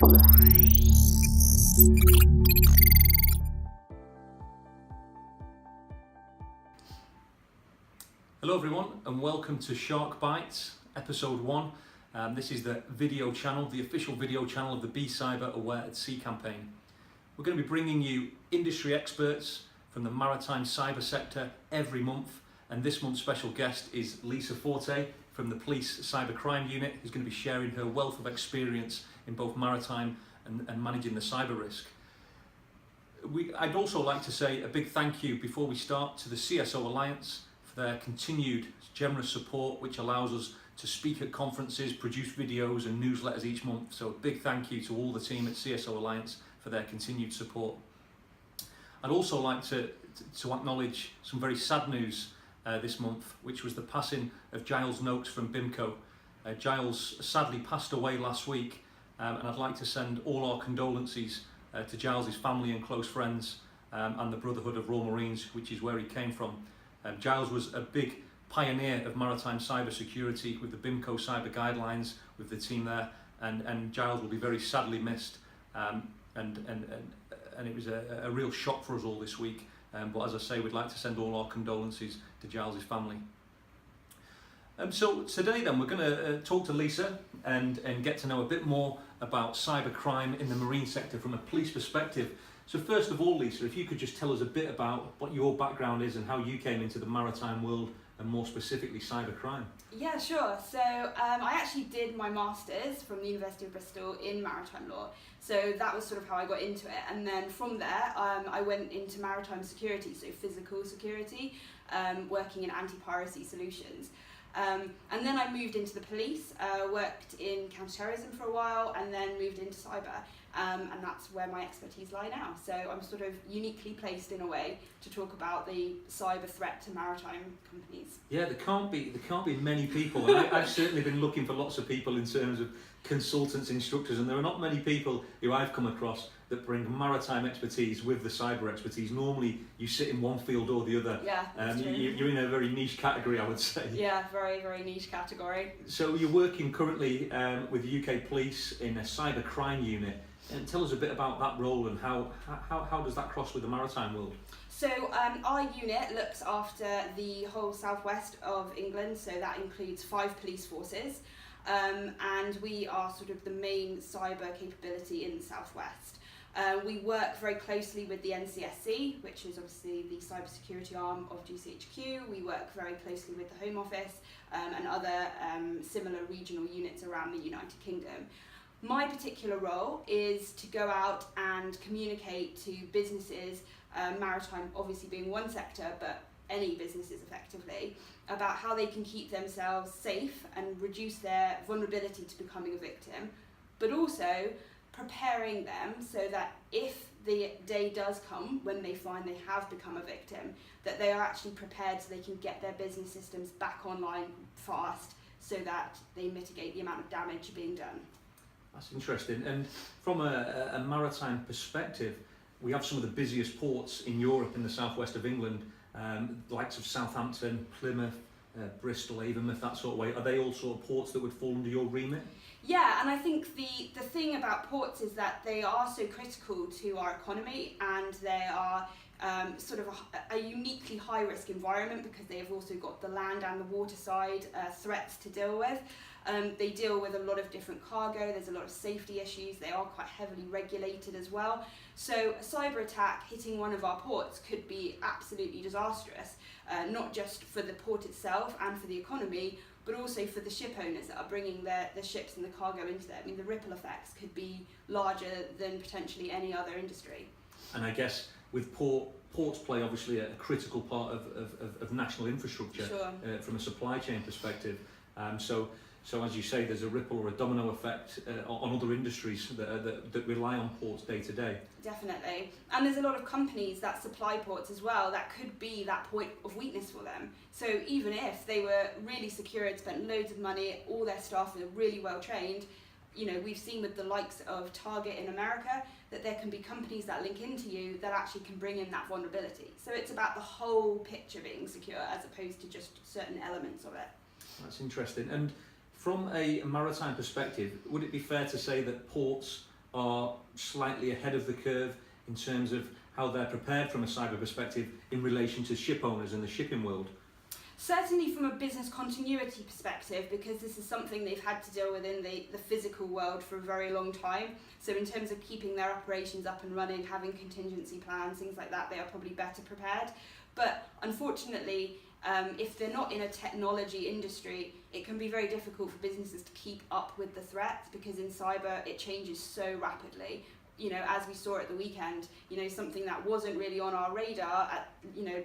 Hello everyone and welcome to Shark Bytes, episode 1. This is the video channel, the official video channel of the Be Cyber Aware at Sea campaign. We're going to be bringing you industry experts from the maritime cyber sector every month, and this month's special guest is Lisa Forte from the Police Cybercrime Unit, who's going to be sharing her wealth of experience in both maritime and managing the cyber risk. I'd also like to say a big thank you before we start to the CSO Alliance for their continued generous support, which allows us to speak at conferences, produce videos and newsletters each month. So a big thank you to all the team at CSO Alliance for their continued support. I'd also like to acknowledge some very sad news this month, which was the passing of Giles Noakes from BIMCO. Giles sadly passed away last week, and I'd like to send all our condolences to Giles' family and close friends and the Brotherhood of Royal Marines, which is where he came from. Giles was a big pioneer of maritime cyber security with the BIMCO cyber guidelines with the team there, and Giles will be very sadly missed, and it was a real shock for us all this week, but as I say, we'd like to send all our condolences to Giles' family. So today then we're going to talk to Lisa and get to know a bit more about cybercrime in the marine sector from a police perspective. So first of all, Lisa, if you could just tell us a bit about what your background is and how you came into the maritime world and more specifically cybercrime. Yeah, sure. So I actually did my master's from the University of Bristol in maritime law. So that was sort of how I got into it. And then from there, I went into maritime security, so physical security, working in anti-piracy solutions. And then I moved into the police, worked in counter-terrorism for a while, and then moved into cyber. And that's where my expertise lie now. So I'm sort of uniquely placed in a way to talk about the cyber threat to maritime companies. Yeah, there can't be many people. And I've certainly been looking for lots of people in terms of consultants, instructors, and there are not many people who I've come across that bring maritime expertise with the cyber expertise. Normally, you sit in one field or the other. Yeah, that's true. You're in a very niche category, I would say. Yeah, very, very niche category. So you're working currently with the UK Police in a cybercrime unit. And tell us a bit about that role and how does that cross with the maritime world? So our unit looks after the whole southwest of England, so that includes 5 police forces, and we are sort of the main cyber capability in the southwest. We work very closely with the NCSC, which is obviously the cybersecurity arm of GCHQ. We work very closely with the Home Office and other similar regional units around the United Kingdom. My particular role is to go out and communicate to businesses, maritime obviously being one sector, but any businesses effectively, about how they can keep themselves safe and reduce their vulnerability to becoming a victim, but also preparing them so that if the day does come when they find they have become a victim, that they are actually prepared so they can get their business systems back online fast so that they mitigate the amount of damage being done. That's interesting. And from a maritime perspective, we have some of the busiest ports in Europe in the southwest of England, the likes of Southampton, Plymouth, Bristol, Avonmouth, that sort of way. Are they all sort of ports that would fall under your remit? Yeah, and I think the thing about ports is that they are so critical to our economy, and they are sort of a uniquely high-risk environment because they have also got the land and the water side threats to deal with. They deal with a lot of different cargo, there's a lot of safety issues, they are quite heavily regulated as well. So a cyber attack hitting one of our ports could be absolutely disastrous, not just for the port itself and for the economy, but also for the ship owners that are bringing their ships and the cargo into there. I mean, the ripple effects could be larger than potentially any other industry. And I guess with ports play obviously a critical part of national infrastructure. Sure. From a supply chain perspective. So as you say, there's a ripple or a domino effect on other industries that rely on ports day to day. Definitely. And there's a lot of companies that supply ports as well that could be that point of weakness for them. So even if they were really secure and spent loads of money, all their staff are really well trained, you know, we've seen with the likes of Target in America that there can be companies that link into you that actually can bring in that vulnerability. So it's about the whole picture being secure as opposed to just certain elements of it. That's interesting. And from a maritime perspective, would it be fair to say that ports are slightly ahead of the curve in terms of how they're prepared from a cyber perspective in relation to ship owners and the shipping world? Certainly from a business continuity perspective, because this is something they've had to deal with in the physical world for a very long time. So in terms of keeping their operations up and running, having contingency plans, things like that, they are probably better prepared. But unfortunately, if they're not in a technology industry, it can be very difficult for businesses to keep up with the threats, because in cyber it changes so rapidly. As we saw at the weekend, something that wasn't really on our radar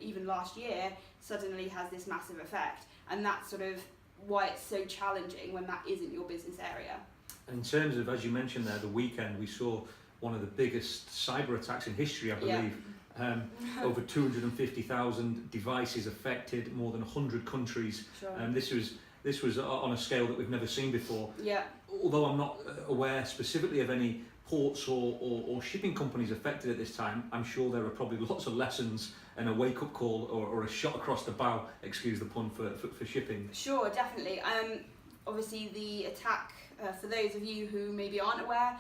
even last year suddenly has this massive effect. And that's sort of why it's so challenging when that isn't your business area. And in terms of, as you mentioned there, the weekend, we saw one of the biggest cyber attacks in history, I believe. Yeah. Over 250,000 devices affected, more than 100 countries. Sure. This was on a scale that we've never seen before. Yeah. Although I'm not aware specifically of any ports or shipping companies affected at this time, I'm sure there are probably lots of lessons and a wake-up call or a shot across the bow, excuse the pun, for shipping. Sure, definitely. Obviously the attack, for those of you who maybe aren't aware,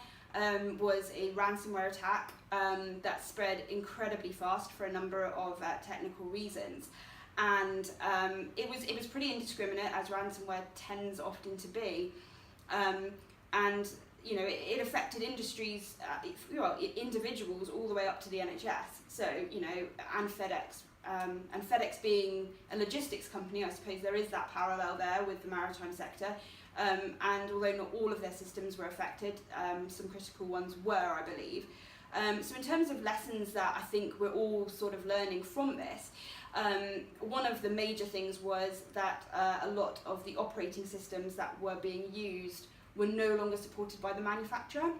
was a ransomware attack that spread incredibly fast for a number of technical reasons. And it was pretty indiscriminate, as ransomware tends often to be. And it affected industries, individuals all the way up to the NHS. So, and FedEx. And FedEx being a logistics company, I suppose there is that parallel there with the maritime sector. And although not all of their systems were affected, some critical ones were, I believe. So in terms of lessons that I think we're all sort of learning from this, one of the major things was that a lot of the operating systems that were being used were no longer supported by the manufacturer.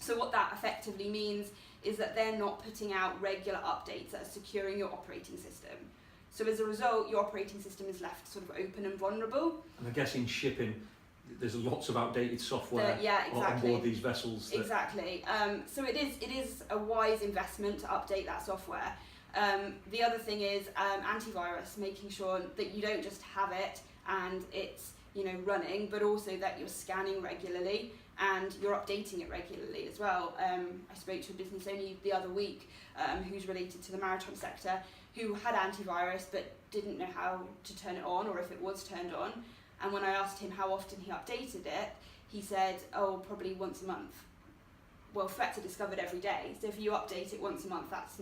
So what that effectively means is that they're not putting out regular updates that are securing your operating system. So as a result, your operating system is left sort of open and vulnerable. And I guess in shipping, there's lots of outdated software on board these vessels. Exactly. So it is a wise investment to update that software. The other thing is antivirus, making sure that you don't just have it and it's running, but also that you're scanning regularly and you're updating it regularly as well. I spoke to a business only the other week who's related to the maritime sector, who had antivirus but didn't know how to turn it on or if it was turned on. And when I asked him how often he updated it, he said, probably once a month. Well, threats are discovered every day, so if you update it once a month, that's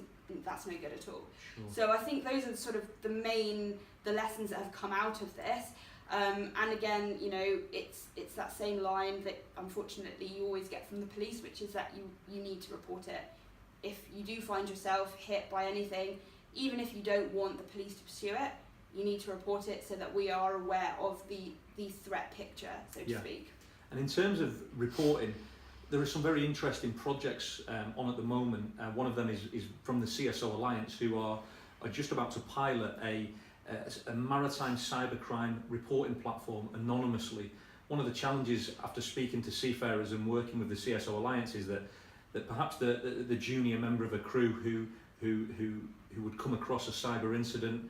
no good at all. Sure. So I think those are sort of the lessons that have come out of this. And again, it's that same line that unfortunately you always get from the police, which is that you need to report it. If you do find yourself hit by anything, even if you don't want the police to pursue it, you need to report it so that we are aware of the threat picture, so to speak. And in terms of reporting, there are some very interesting projects on at the moment. One of them is from the CSO Alliance, who are just about to pilot a maritime cybercrime reporting platform anonymously. One of the challenges after speaking to seafarers and working with the CSO Alliance is that perhaps the junior member of a crew who would come across a cyber incident,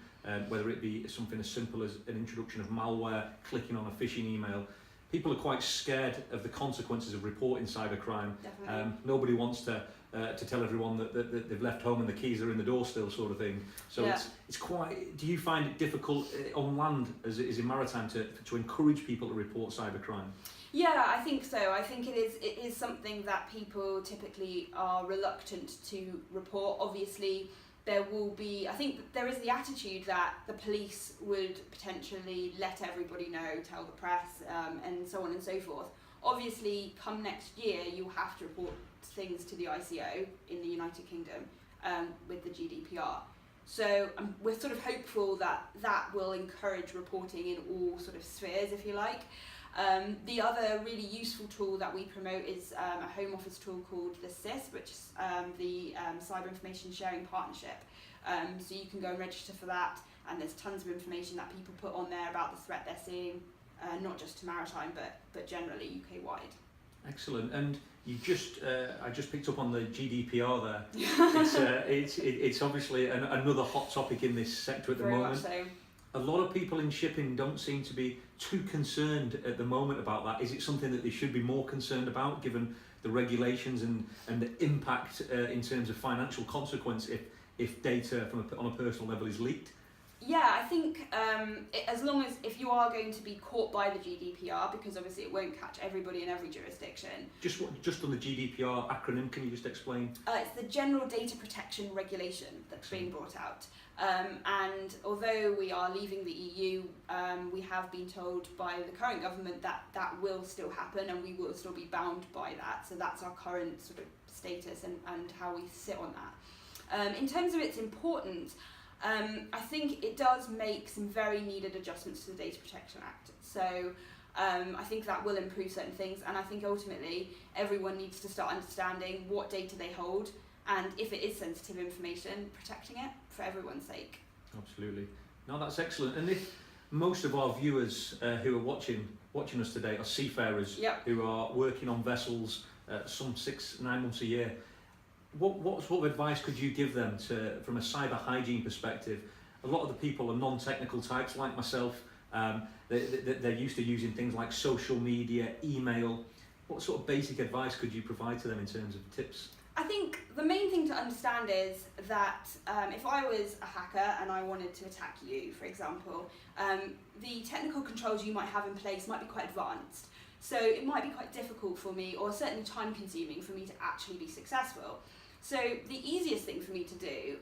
whether it be something as simple as an introduction of malware, clicking on a phishing email, people are quite scared of the consequences of reporting cybercrime. Nobody wants to tell everyone that they've left home and the keys are in the door still, sort of thing. So it's quite. Do you find it difficult on land as it is in maritime to encourage people to report cybercrime? Yeah, I think so. I think it is something that people typically are reluctant to report. Obviously, there will be, I think there is the attitude that the police would potentially let everybody know, tell the press, and so on and so forth. Obviously, come next year, you'll have to report things to the ICO in the United Kingdom with the GDPR. So we're sort of hopeful that will encourage reporting in all sort of spheres, if you like. The other really useful tool that we promote is a Home Office tool called the CIS, which is the Cyber Information Sharing Partnership. So you can go and register for that, and there's tons of information that people put on there about the threat they're seeing, not just to maritime, but generally UK-wide. Excellent. And you I just picked up on the GDPR there. It's obviously another hot topic in this sector at the moment. Very much so. A lot of people in shipping don't seem to be too concerned at the moment about that. Is it something that they should be more concerned about, given the regulations and the impact in terms of financial consequence if data on a personal level is leaked? Yeah, I think as long as if you are going to be caught by the GDPR, because obviously it won't catch everybody in every jurisdiction. Just on the GDPR acronym, can you just explain? It's the General Data Protection Regulation that's being brought out. And although we are leaving the EU, we have been told by the current government that that will still happen and we will still be bound by that. So that's our current sort of status and how we sit on that. In terms of its importance, I think it does make some very needed adjustments to the Data Protection Act. So I think that will improve certain things, and I think ultimately everyone needs to start understanding what data they hold, and if it is sensitive information, protecting it for everyone's sake. Absolutely. No, that's excellent. And if most of our viewers who are watching us today are seafarers, Yep. who are working on vessels some 6-9 months a year, what sort of advice could you give them from a cyber hygiene perspective? A lot of the people are non-technical types like myself. They're used to using things like social media, email. What sort of basic advice could you provide to them in terms of tips? I think the main thing to understand is that if I was a hacker and I wanted to attack you, for example, the technical controls you might have in place might be quite advanced. So it might be quite difficult for me, or certainly time consuming for me to actually be successful. So the easiest thing for me to do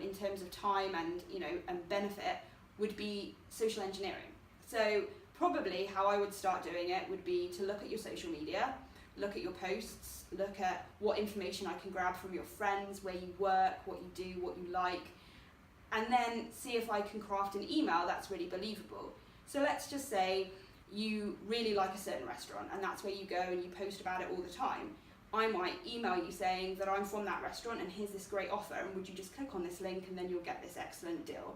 in terms of time and benefit would be social engineering. So probably how I would start doing it would be to look at your social media, look at your posts, look at what information I can grab from your friends, where you work, what you do, what you like, and then see if I can craft an email that's really believable. So let's just say you really like a certain restaurant and that's where you go and you post about it all the time. I might email you saying that I'm from that restaurant and here's this great offer and would you just click on this link and then you'll get this excellent deal.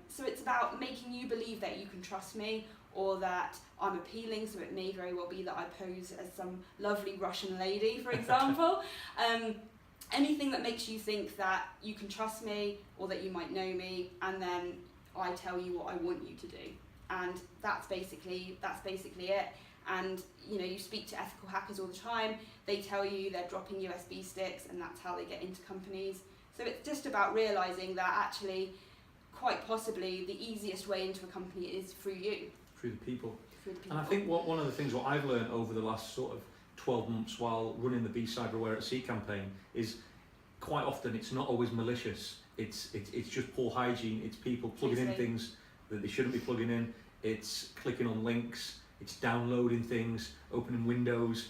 So it's about making you believe that you can trust me or that I'm appealing, so it may very well be that I pose as some lovely Russian lady, for example. Anything that makes you think that you can trust me or that you might know me, and then I tell you what I want you to do. And that's basically it. And you speak to ethical hackers all the time. They tell you they're dropping USB sticks and that's how they get into companies. So it's just about realizing that actually quite possibly the easiest way into a company is through you. Through the people. And I think one of the things what I've learned over the last sort of 12 months while running the Be Cyberware at Sea campaign is quite often it's not always malicious. It's just poor hygiene. It's people plugging in things that they shouldn't be plugging in. It's clicking on links. It's downloading things, opening windows.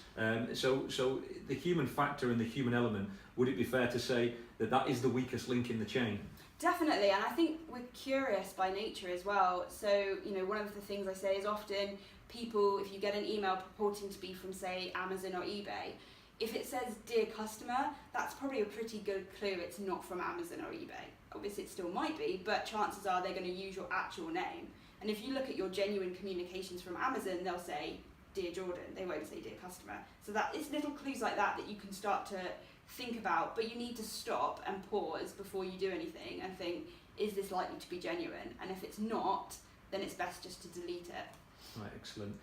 So the human factor and the human element, would it be fair to say that is the weakest link in the chain? Definitely, and I think we're curious by nature as well. So, one of the things I say is often people, if you get an email purporting to be from, say, Amazon or eBay, if it says "Dear Customer," that's probably a pretty good clue it's not from Amazon or eBay. Obviously it still might be, but chances are they're going to use your actual name. And if you look at your genuine communications from Amazon, they'll say "Dear Jordan," they won't say "Dear Customer." So that it's little clues like that you can start to think about, but you need to stop and pause before you do anything and think, is this likely to be genuine? And if it's not, then it's best just to delete it. Right, excellent.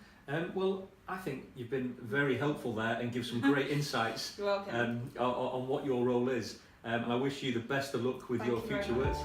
Well, I think you've been very helpful there and give some great insights You're welcome. on what your role is. And I wish you the best of luck with your future work.